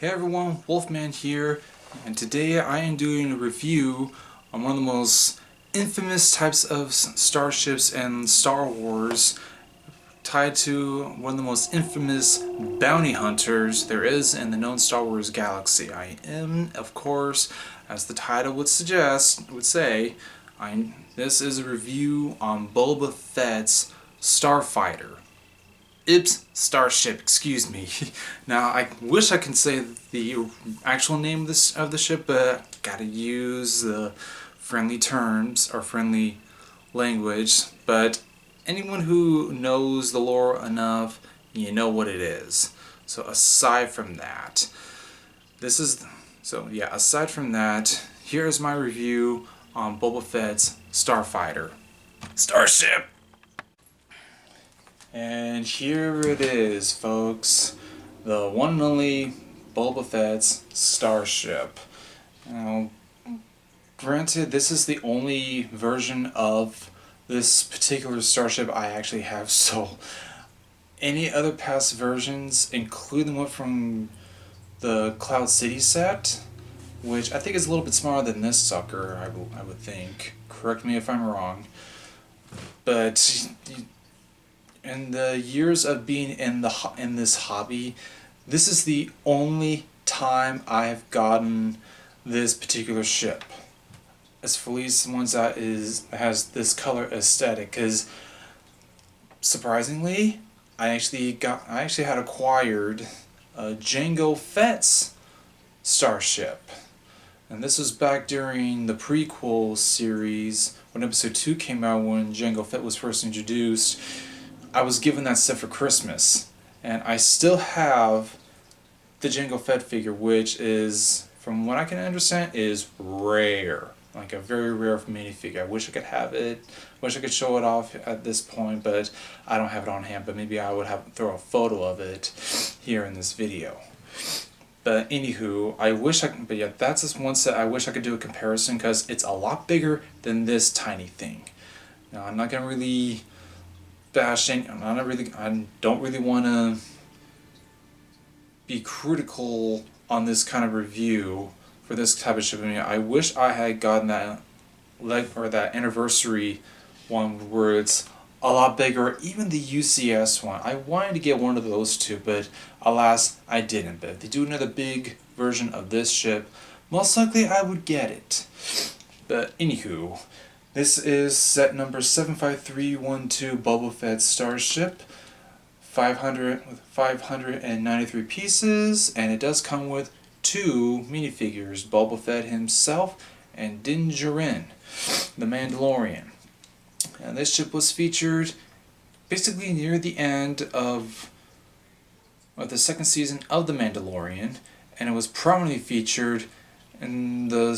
Hey everyone, Wolfman here, and today I am doing a review on one of the most infamous types of starships in Star Wars, tied to one of the most infamous bounty hunters there is in the known Star Wars galaxy. I am, of course, as the title would say, this is a review on Boba Fett's Starfighter. Starship, excuse me. Now, I wish I could say the actual name of the ship, but gotta use the friendly terms or friendly language. But anyone who knows the lore enough, you know what it is. So aside from that, aside from that, here's my review on Boba Fett's Starfighter. Starship! And here it is, folks. The one and only Boba Fett's Starship. Now, granted, this is the only version of this particular starship I actually have, so any other past versions, including one from the Cloud City set, which I think is a little bit smaller than this sucker, I would think. Correct me if I'm wrong. But in the years of being in this hobby, this is the only time I've gotten this particular ship, as for at least ones that has this color aesthetic. Because surprisingly, I actually had acquired Jango Fett's Starship, and this was back during the prequel series when Episode 2 came out, when Jango Fett was first introduced. I was given that set for Christmas, and I still have the Jango Fett figure, which is, from what I can understand, is rare. Like a very rare minifigure. I wish I could have it. Wish I could show it off at this point, but I don't have it on hand. But maybe I would throw a photo of it here in this video. But anywho, that's just one set I wish I could do a comparison, because it's a lot bigger than this tiny thing. Now, I'm not gonna really bashing. I don't really want to be critical on this kind of review for this type of shipping. I wish I had gotten that that anniversary one where it's a lot bigger, even the UCS one. I wanted to get one of those two, but alas, I didn't. But if they do another big version of this ship, most likely I would get it. But anywho, this is set number 75312 Boba Fett Starship, 593 pieces, and it does come with two minifigures, Boba Fett himself and Din Djarin, the Mandalorian. And this ship was featured basically near the end of the second season of The Mandalorian, and it was prominently featured in the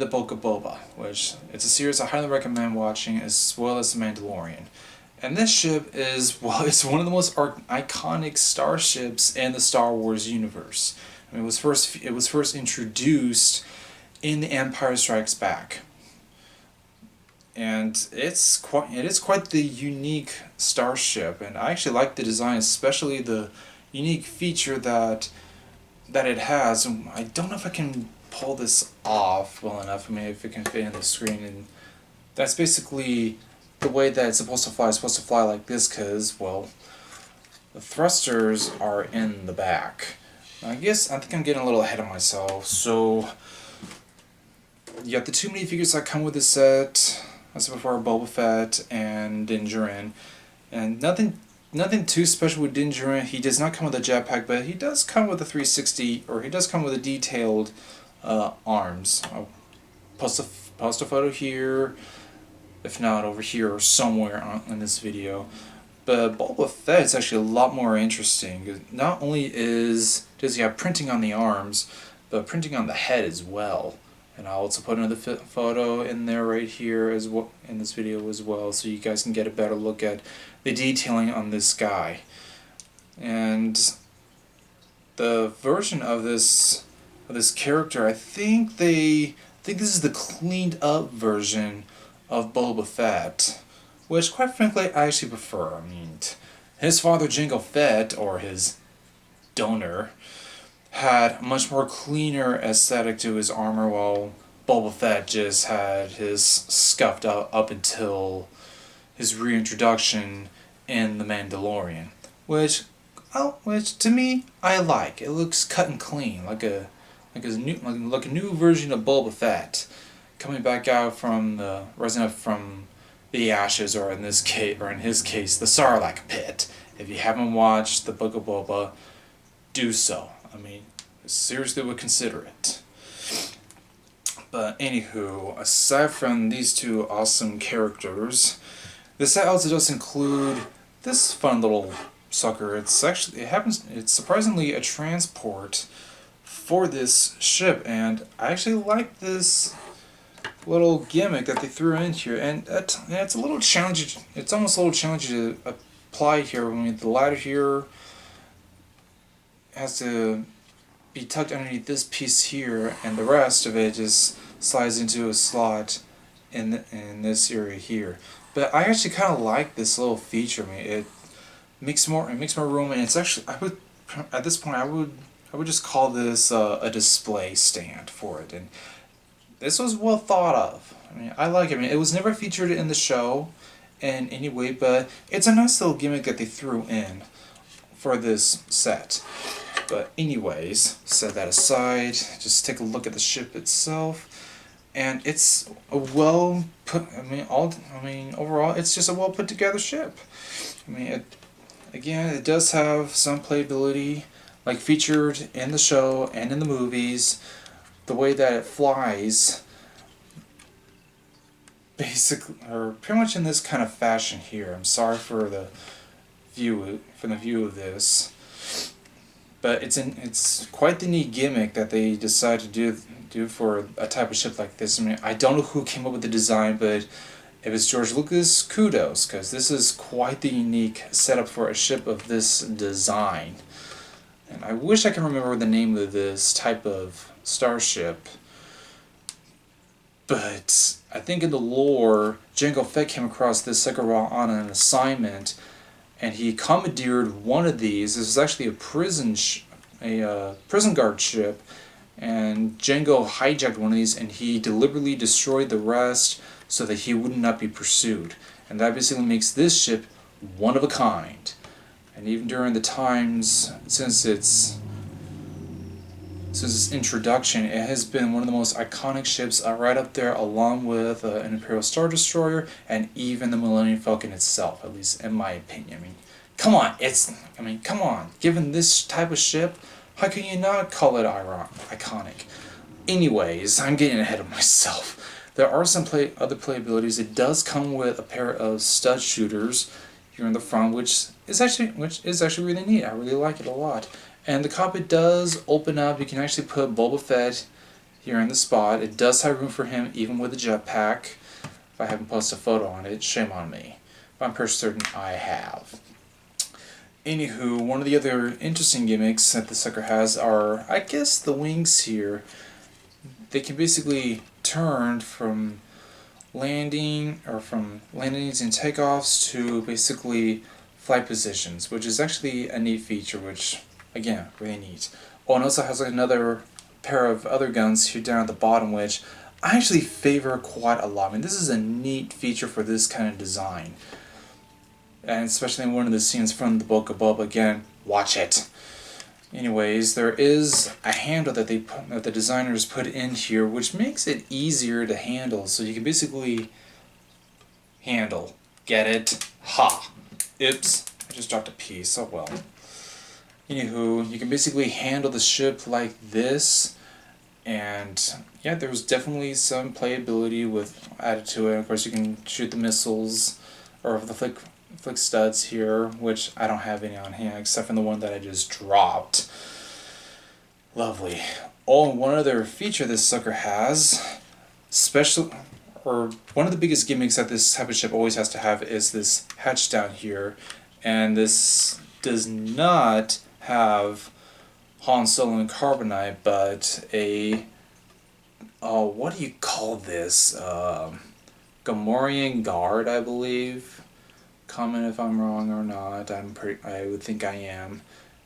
Book of Boba, which it's a series I highly recommend watching, as well as The Mandalorian. And this ship is, well, it's one of the most iconic starships in the Star Wars universe. I mean, it was first introduced in The Empire Strikes Back, and it is quite the unique starship. And I actually like the design, especially the unique feature that it has. I don't know if I can pull this off well enough. I mean, if it can fit in the screen, and that's basically the way that it's supposed to fly. It's supposed to fly like this, because, well, the thrusters are in the back. I think I'm getting a little ahead of myself. So you got the two minifigures that come with the set. As I said before, Boba Fett and Din Djarin, and nothing too special with Din Djarin. He does not come with a jetpack, but he does come with a 360, or he does come with a detailed arms. I'll post a photo here, if not over here or somewhere in this video. But Boba Fett is actually a lot more interesting. Not only does he have printing on the arms, but printing on the head as well. And I'll also put another photo in there right here as well in this video as well, so you guys can get a better look at the detailing on this guy. And the version of this character, I think this is the cleaned up version of Boba Fett, which quite frankly I actually prefer. I mean, His father, Jango Fett, or his donor, had a much more cleaner aesthetic to his armor, while Boba Fett just had his scuffed up until his reintroduction in The Mandalorian, which, which to me I like. It looks cut and clean, like a new version of Boba Fett, coming back out from the rising up from the ashes, or in his case, the Sarlacc pit. If you haven't watched the Book of Boba, do so. I mean, seriously would consider it. But anywho, aside from these two awesome characters, the set also does include this fun little sucker. It's surprisingly a transport for this ship, and I actually like this little gimmick that they threw in here, and it's a little challenging. It's almost a little challenging to apply here. I mean, the ladder here has to be tucked underneath this piece here, and the rest of it just slides into a slot in this area here. But I actually kind of like this little feature. I mean, it makes more room, and it's actually, I would, at this point, I would just call this a display stand for it, and this was well thought of. I mean, I like it. I mean, it was never featured in the show in any way, but it's a nice little gimmick that they threw in for this set. But anyways, set that aside, just take a look at the ship itself, and it's a well put. Overall, it's just a well put together ship. I mean, it does have some playability, like featured in the show and in the movies. The way that it flies, basically, or pretty much in this kind of fashion here. I'm sorry for the view of this, but it's quite the neat gimmick that they decided to do for a type of ship like this. I mean, I don't know who came up with the design, but if it's George Lucas, kudos, because this is quite the unique setup for a ship of this design. And I wish I can remember the name of this type of starship, but I think in the lore, Jango Fett came across this sucker while on an assignment, and he commandeered one of these. This is actually a prison guard ship, and Jango hijacked one of these, and he deliberately destroyed the rest so that he would not be pursued. And that basically makes this ship one of a kind. And even during the times since its introduction, it has been one of the most iconic ships, right up there, along with an Imperial Star Destroyer and even the Millennium Falcon itself, at least in my opinion. I mean, come on, given this type of ship, how can you not call it iconic? Anyways, I'm getting ahead of myself. There are some other playabilities. It does come with a pair of stud shooters here in the front, which is actually really neat. I really like it a lot. And the cockpit does open up. You can actually put Boba Fett here in the spot. It does have room for him, even with a jetpack. If I haven't posted a photo on it, shame on me. But I'm pretty certain I have. Anywho, one of the other interesting gimmicks that the sucker has are, I guess, the wings here. They can basically turn from landings and takeoffs to basically flight positions, which is actually a neat feature, which, again, really neat. Oh, and also has like another pair of other guns here down at the bottom, which I actually favor quite a lot. I mean, this is a neat feature for this kind of design. And especially in one of the scenes from the Book of Boba, again, watch it. Anyways, there is a handle that the designers put in here, which makes it easier to handle. So you can basically handle. Get it? Ha! Oops. I just dropped a piece. Oh well. Anywho, you can basically handle the ship like this. And yeah, there's definitely some playability added to it. Of course, you can shoot the missiles or the flick studs here, which I don't have any on hand except for the one that I just dropped. Lovely. Oh, and one other feature this sucker has, one of the biggest gimmicks that this type of ship always has to have, is this hatch down here, and this does not have Han Solo and Carbonite, but what do you call this? Gamorrean guard, I believe. Comment if I'm wrong or not. I would think I am.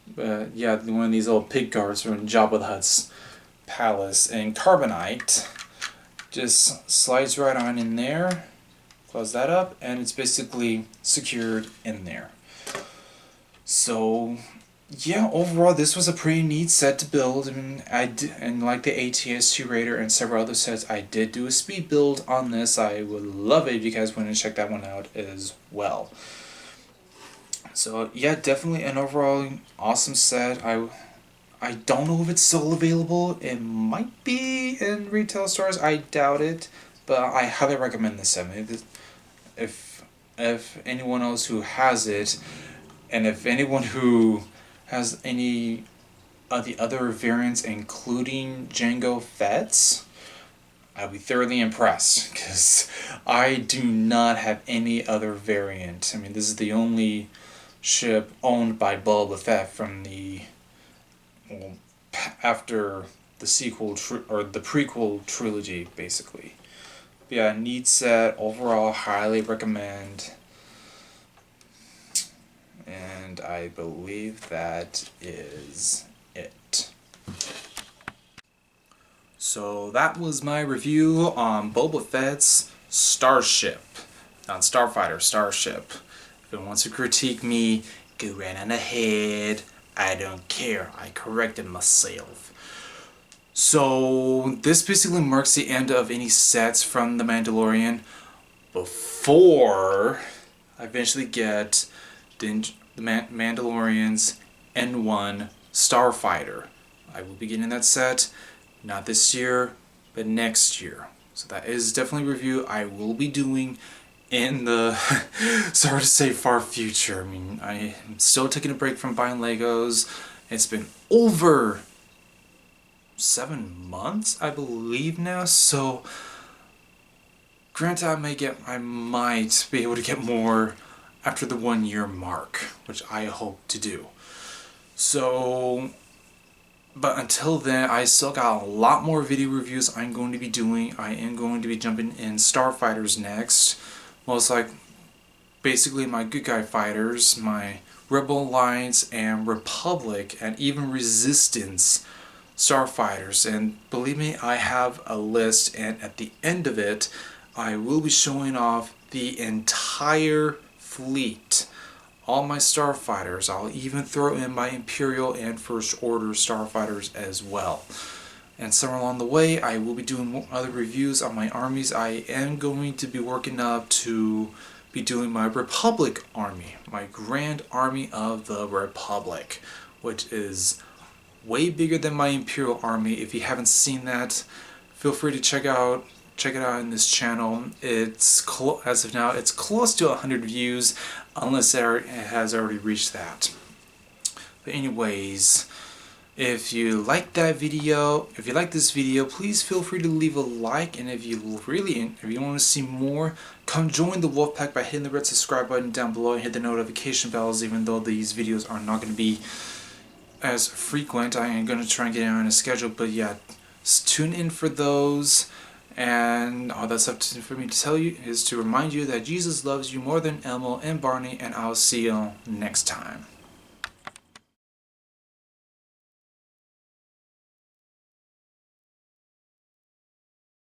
But yeah, one of these little pig guards from Jabba the Hutt's palace in carbonite. Just slides right on in there. Close that up, and it's basically secured in there. So yeah, overall this was a pretty neat set to build. I mean, and like the ATS2 Raider and several other sets, I did do a speed build on this. I would love it if you guys went and check that one out as well. So yeah, definitely an overall awesome set. I don't know if it's still available. It might be in retail stores. I doubt it, but I highly recommend this set. If anyone else who has it, and if anyone who has any of the other variants, including Jango Fett's, I'll be thoroughly impressed, because I do not have any other variant. I mean, this is the only ship owned by Boba Fett from the, well, after the sequel or the prequel trilogy, basically. But yeah, neat set overall. Highly recommend. And I believe that is it. So that was my review on Boba Fett's Starship, on Starfighter Starship. If it wants to critique me, go right on ahead. I don't care. I corrected myself. So this basically marks the end of any sets from The Mandalorian before I eventually get the Mandalorian's N1 Starfighter. I will be getting that set, not this year, but next year. So that is definitely a review I will be doing in the, sorry to say, far future. I mean, I'm still taking a break from buying Legos. It's been over 7 months, I believe now, so granted I might be able to get more after the 1 year mark, which I hope to do. So, but until then, I still got a lot more video reviews I'm going to be doing. I am going to be jumping in Starfighters next. Most like, basically my good guy fighters, my Rebel Alliance and Republic and even Resistance Starfighters. And believe me, I have a list, and at the end of it, I will be showing off the entire fleet. All my Starfighters. I'll even throw in my Imperial and First Order Starfighters as well. And somewhere along the way, I will be doing other reviews on my armies. I am going to be working up to be doing my Republic army, my Grand Army of the Republic, which is way bigger than my Imperial army. If you haven't seen that, feel free to check it out in this channel. It's as of now, it's close to 100 views, unless it has already reached that. But anyways, if you like this video, please feel free to leave a like, and if you want to see more, come join the Wolfpack by hitting the red subscribe button down below and hit the notification bells. Even though these videos are not going to be as frequent, I am going to try and get it on a schedule, but yeah, tune in for those. And all that's left for me to tell you is to remind you that Jesus loves you more than Elmo and Barney, and I'll see you next time.